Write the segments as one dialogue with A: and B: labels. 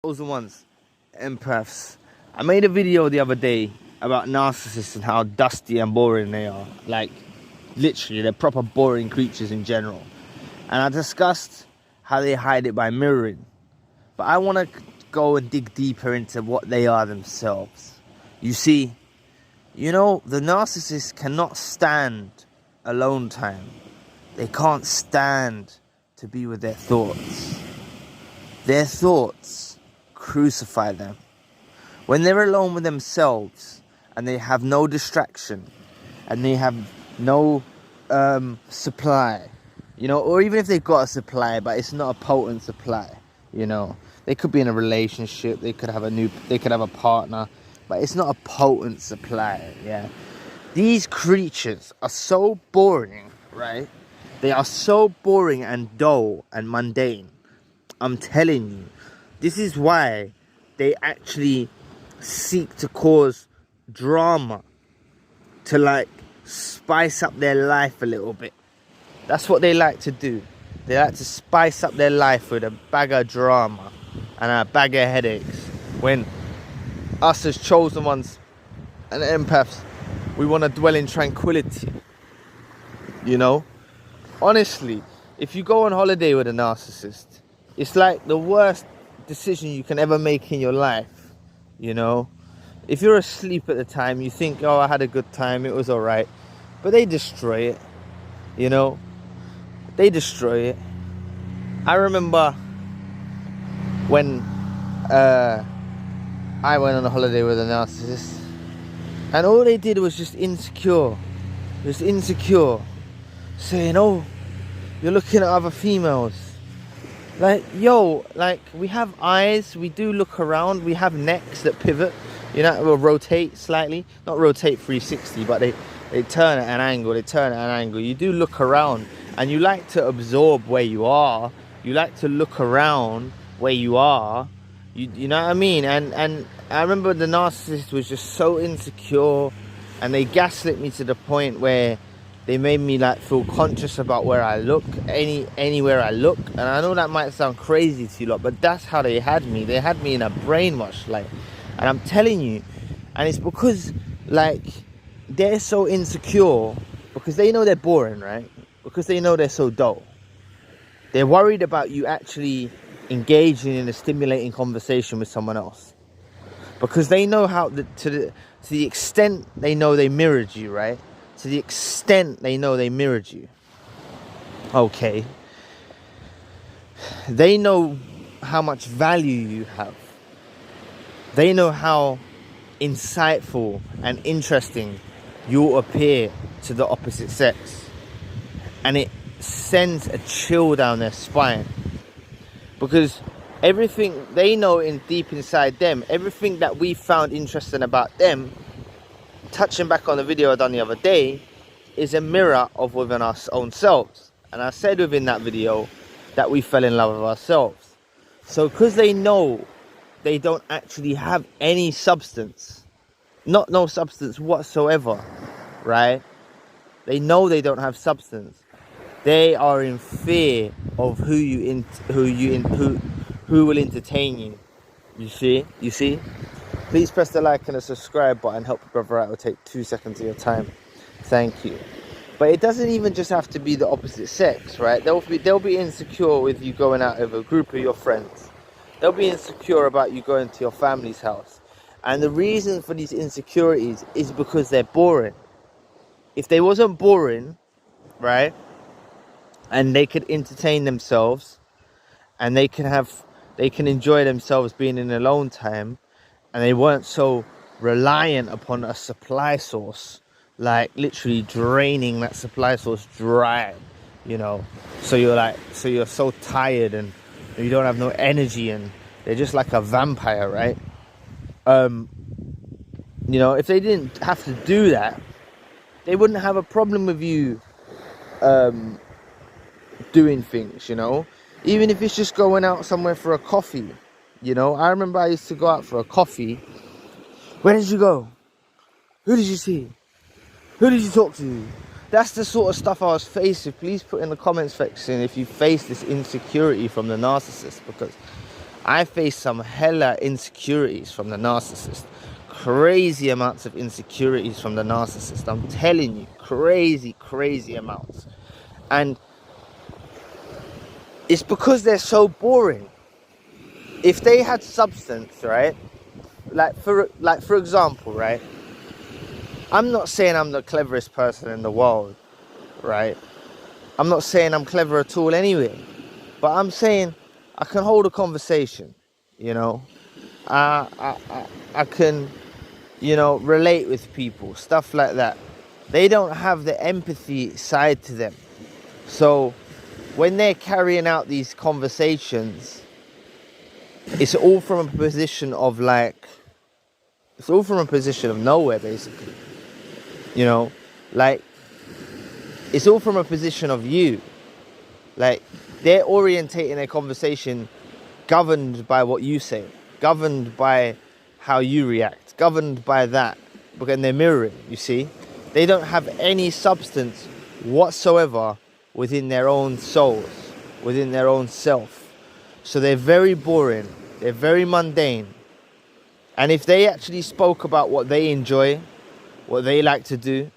A: chosen ones, empaths. I made a video the other day about narcissists and how dusty and boring they are. Like, literally, they're proper boring creatures in general. And I discussed how they hide it by mirroring. But I want to go and dig deeper into what they are themselves. You see, the narcissists cannot stand alone time. They can't stand to be with their thoughts. Their thoughts crucify them. When they're alone with themselves and they have no distraction and they have no supply, or even if they've got a supply, but it's not a potent supply, they could be in a relationship, they could have a partner, but it's not a potent supply. These creatures are so boring, right? They are so boring and dull and mundane. I'm telling you, this is why they actually seek to cause drama, to spice up their life a little bit. That's what they like to do. They like to spice up their life with a bag of drama and a bag of headaches, when us as chosen ones and empaths, we want to dwell in tranquility. Honestly, if you go on holiday with a narcissist, it's like the worst decision you can ever make in your life. If you're asleep at the time, you think, oh, I had a good time, it was all right. But they destroy it. They destroy it. I remember when I went on a holiday with a narcissist, and all they did was just insecure, saying, oh, you're looking at other females. We have eyes, we do look around, we have necks that pivot, will rotate slightly, not rotate 360, but they turn at an angle, You do look around, and you like to absorb where you are, you like to look around where you are, you know what I mean? And I remember the narcissist was just so insecure, and they gaslit me to the point where they made me feel conscious about where I look, anywhere I look. And I know that might sound crazy to you lot, but that's how they had me. They had me in a brainwash, and I'm telling you, and it's because they're so insecure because they know they're boring, right? Because they know they're so dull. They're worried about you actually engaging in a stimulating conversation with someone else, because they know how to the extent they know they mirrored you, right? To the extent they know they mirrored you. Okay. They know how much value you have. They know how insightful and interesting you appear to the opposite sex. And it sends a chill down their spine. Because everything they know deep inside them, everything that we found interesting about them, touching back on the video I done the other day, is a mirror of within our own selves. And I said within that video that we fell in love with ourselves. So because they know they don't actually have any substance, no substance whatsoever, right? They know they don't have substance. They are in fear of who will entertain you. You see? Please press the like and the subscribe button. Help your brother out. It will take 2 seconds of your time. Thank you. But it doesn't even just have to be the opposite sex, right? They'll be insecure with you going out with a group of your friends. They'll be insecure about you going to your family's house. And the reason for these insecurities is because they're boring. If they wasn't boring, right, and they could entertain themselves, and they can enjoy themselves being in alone time, and they weren't so reliant upon a supply source, literally draining that supply source dry, so you're so tired and you don't have no energy, and they're just like a vampire, right? If they didn't have to do that, they wouldn't have a problem with you doing things, even if it's just going out somewhere for a coffee. I remember I used to go out for a coffee. Where did you go? Who did you see? Who did you talk to? That's the sort of stuff I was faced with. Please put in the comments section if you face this insecurity from the narcissist, because I face some hella insecurities from the narcissist. Crazy amounts of insecurities from the narcissist. I'm telling you, crazy amounts. And it's because they're so boring. If they had substance, right? Like for example, right? I'm not saying I'm the cleverest person in the world, right? I'm not saying I'm clever at all anyway. But I'm saying I can hold a conversation, you know. I can, relate with people, stuff like that. They don't have the empathy side to them. So when they're carrying out these conversations, it's all from a position of it's all from a position of nowhere, basically. It's all from a position of you. Like, they're orientating their conversation governed by what you say, governed by how you react, governed by that. Because they're mirroring, you see. They don't have any substance whatsoever within their own souls, within their own self. So they're very boring, they're very mundane. And if they actually spoke about what they enjoy, what they like to do,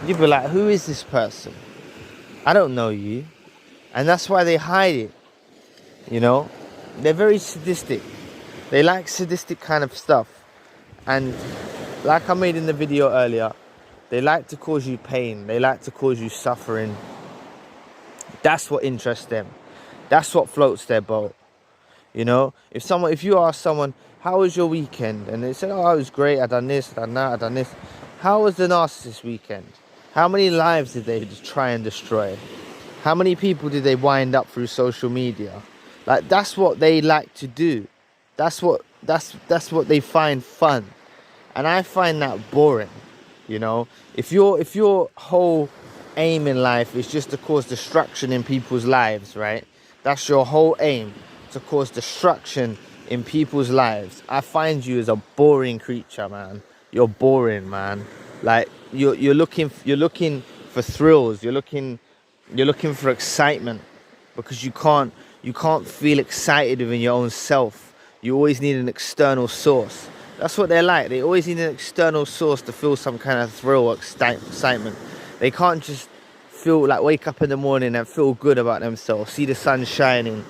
A: you'd be like, who is this person? I don't know you. And that's why they hide it. They're very sadistic. They like sadistic kind of stuff. And like I made in the video earlier, they like to cause you pain. They like to cause you suffering. That's what interests them. That's what floats their boat. If you ask someone, how was your weekend? And they say, oh, it was great. I done this, I done that, I done this. How was the narcissist weekend? How many lives did they just try and destroy? How many people did they wind up through social media? Like, that's what they like to do. That's what they find fun. And I find that boring. If your whole aim in life is just to cause destruction in people's lives, right? That's your whole aim, to cause destruction in people's lives. I find you as a boring creature, man. You're boring, man. Like, you're looking for thrills. You're looking for excitement, because you can't feel excited within your own self. You always need an external source. That's what they're like. They always need an external source to feel some kind of thrill or excitement. They can't just wake up in the morning and feel good about themselves, see the sun shining,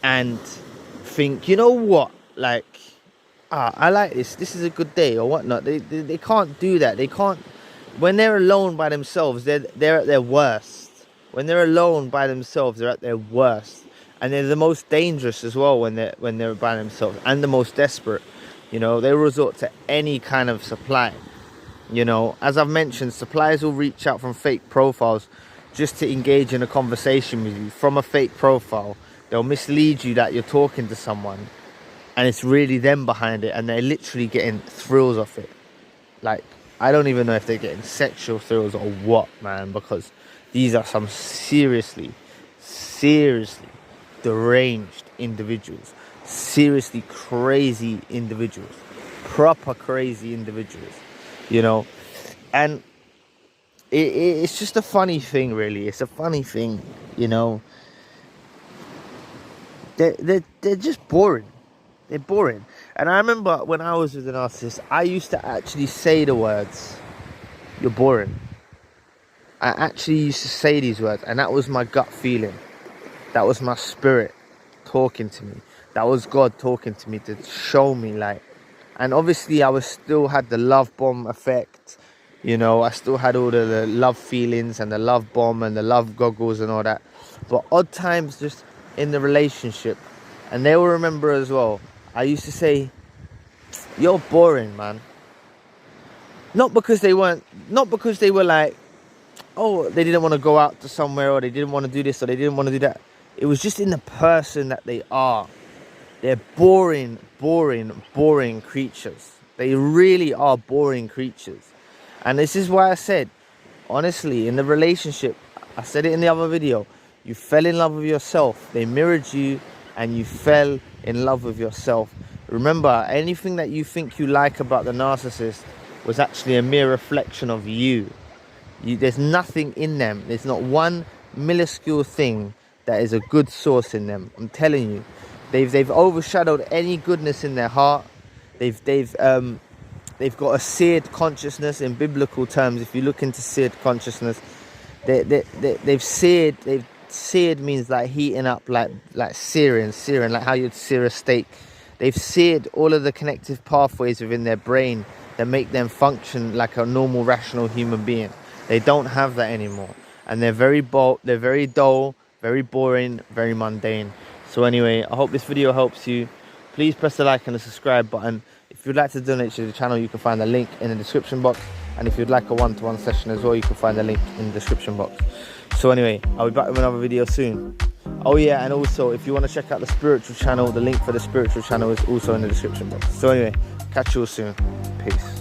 A: and think, you know what, I like this. This is a good day or whatnot. They can't do that. They can't. When they're alone by themselves, they're at their worst. When they're alone by themselves, they're at their worst. And they're the most dangerous as well when they're by themselves, and the most desperate. They resort to any kind of supply. As I've mentioned, suppliers will reach out from fake profiles just to engage in a conversation with you from a fake profile. They'll mislead you that you're talking to someone, and it's really them behind it, and they're literally getting thrills off it. Like, I don't even know if they're getting sexual thrills or what, man, because these are some seriously deranged individuals, seriously crazy individuals, proper crazy individuals, and it's just a funny thing, really. It's a funny thing, they're just boring. They're boring. And I remember when I was with a narcissist, I used to actually say the words, you're boring. I actually used to say these words, and that was my gut feeling. That was my spirit talking to me. That was God talking to me to show me, and obviously I still had the love bomb effect. I still had all the love feelings and the love bomb and the love goggles and all that. But odd times just in the relationship, and they will remember as well, I used to say, you're boring, man. Not because they were like, oh, they didn't want to go out to somewhere, or they didn't want to do this, or they didn't want to do that. It was just in the person that they are. They're boring creatures. They really are boring creatures. And this is why I said, honestly, in the relationship, I said it in the other video, you fell in love with yourself. They mirrored you, and you fell in love with yourself. Remember, anything that you think you like about the narcissist was actually a mere reflection of you. There's nothing in them. There's not one minuscule thing that is a good source in them. I'm telling you, they've overshadowed any goodness in their heart. They've got a seared consciousness in biblical terms. If you look into seared consciousness, they've seared. Seared means like heating up, like searing, like how you'd sear a steak. They've seared all of the connective pathways within their brain that make them function like a normal, rational human being. They don't have that anymore, and they're very bold. They're very dull, very boring, very mundane. So anyway, I hope this video helps you. Please press the like and the subscribe button. If you'd like to donate to the channel, you can find the link in the description box. And if you'd like a one-to-one session as well, you can find the link in the description box. So anyway, I'll be back with another video soon. Oh yeah, and also if you want to check out the spiritual channel, the link for the spiritual channel is also in the description box. So anyway, catch you all soon. Peace.